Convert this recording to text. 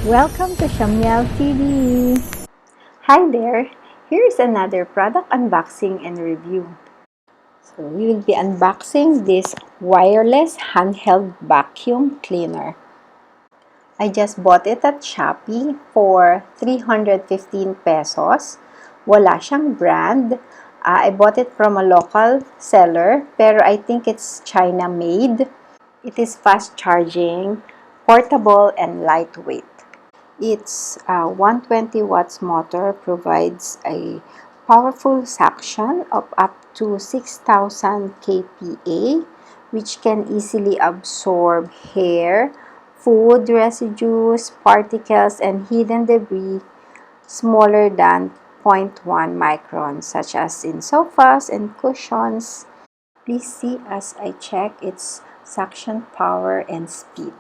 Welcome to Shamyal TV! Hi there! Here is another product unboxing and review. So we will be unboxing this wireless handheld vacuum cleaner. I just bought it at Shopee for 315 pesos. Wala siyang brand. I bought it from a local seller, pero I think it's China made. It is fast charging, portable, and lightweight. Its 120 watts motor provides a powerful suction of up to 6,000 kPa, which can easily absorb hair, food residues, particles, and hidden debris smaller than 0.1 microns, such as in sofas and cushions. Please see as I check its suction power and speed.